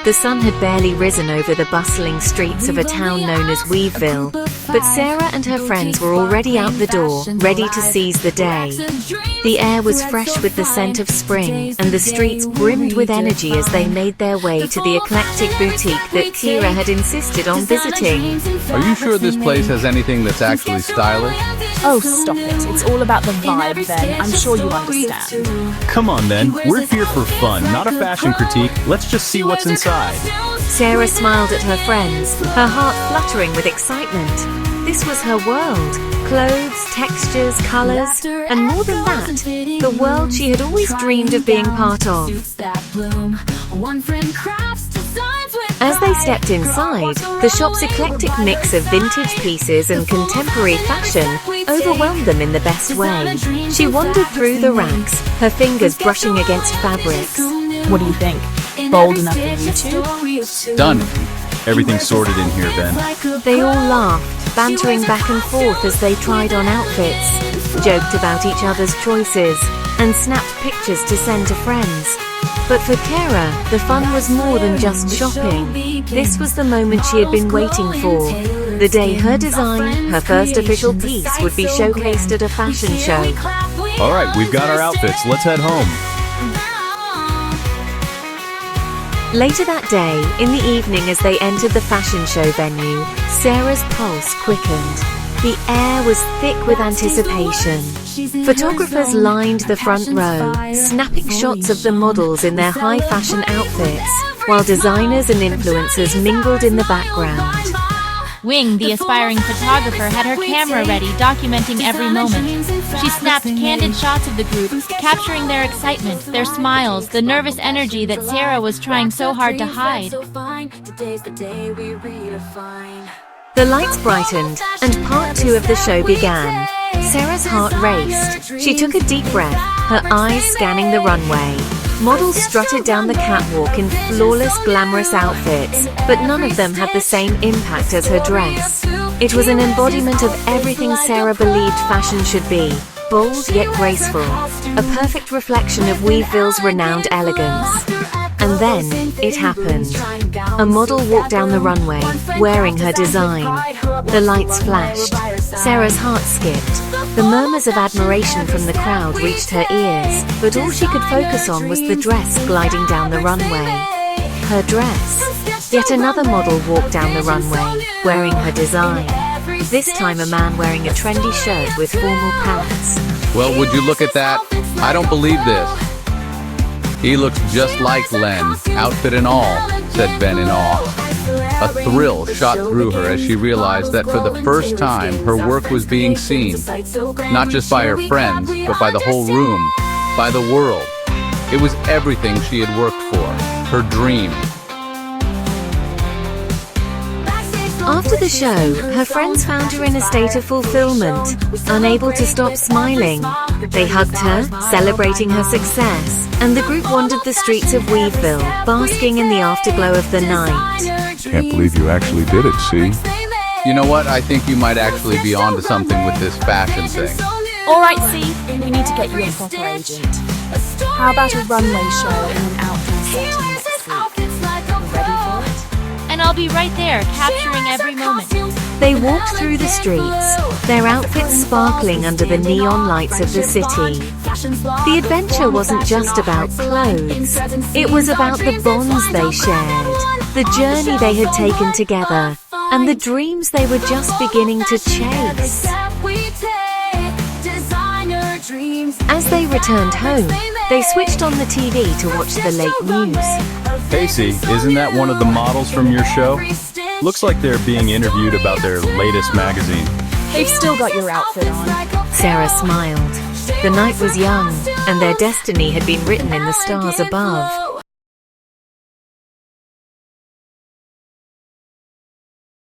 The sun had barely risen over the bustling streets of a town known as Weaveville, but Cera and her friends were already out the door, ready to seize the day. The air was fresh with the scent of spring, and the streets brimmed with energy as they made their way to the eclectic boutique that Cera had insisted on visiting. Are you sure this place has anything that's actually stylish? Oh, stop it. It's all about the vibe, Ben. I'm sure you understand. Come on, then. We're here for fun, not a fashion critique. Let's just see what's inside. Cera smiled at her friends, her heart fluttering with excitement. This was her world. Clothes, textures, colors, and more than that, the world she had always dreamed of being part of. As they stepped inside, the shop's eclectic mix of vintage pieces and contemporary fashion overwhelmed them in the best way. She wandered through the racks, her fingers brushing against fabrics. What do you think? Bold enough for you two? Stunning. Everything's sorted in here, Ben. They all laughed, bantering back and forth as they tried on outfits, joked about each other's choices, and snapped pictures to send to friends. But for Cera, the fun was more than just shopping. This was the moment she had been waiting for. The day her design, her first official piece, would be showcased at a fashion show. All right, we've got our outfits. Let's head home. Later that day, in the evening as they entered the fashion show venue, Cera's pulse quickened. The air was thick with anticipation. Photographers lined the front row, snapping shots of the models in their high-fashion outfits, while designers and influencers mingled in the background. Wing, the aspiring photographer, had her camera ready, documenting every moment. She snapped candid shots of the group, capturing their excitement, their smiles, the nervous energy that Cera was trying so hard to hide. The lights brightened, and part 2 of the show began. Cera's heart raced. She took a deep breath, her eyes scanning the runway. Models strutted down the catwalk in flawless, glamorous outfits, but none of them had the same impact as her dress. It was an embodiment of everything Cera believed fashion should be, bold yet graceful, a perfect reflection of Weaveville's renowned elegance. And then, it happened. A model walked down the runway, wearing her design. The lights flashed. Cera's heart skipped. The murmurs of admiration from the crowd reached her ears, but all she could focus on was the dress gliding down the runway. Her dress. Yet another model walked down the runway, wearing her design. This time a man wearing a trendy shirt with formal pants. Well, would you look at that? I don't believe this. He looks just like Len, outfit and all, said Ben in awe. A thrill shot through her as she realized that for the first time her work was being seen, not just by her friends, but by the whole room, by the world. It was everything she had worked for, her dream. After the show, her friends found her in a state of fulfillment, unable to stop smiling. They hugged her, celebrating her success, and the group wandered the streets of Weaveville, basking in the afterglow of the night. Can't believe you actually did it, see? You know what? I think you might actually be onto something with this fashion thing. All right, see, we need to get you a proper agent. How about a runway show in an outdoor setting next week? You ready for it? And I'll be right there, capturing every moment. They walked through the streets, their outfits sparkling under the neon lights of the city. The adventure wasn't just about clothes. It was about the bonds they shared, the journey they had taken together, and the dreams they were just beginning to chase. As they returned home, they switched on the TV to watch the late news. Casey, isn't that one of the models from your show? Looks like they're being interviewed about their latest magazine. They've still got your outfit on. Cera smiled. The night was young, and their destiny had been written in the stars above.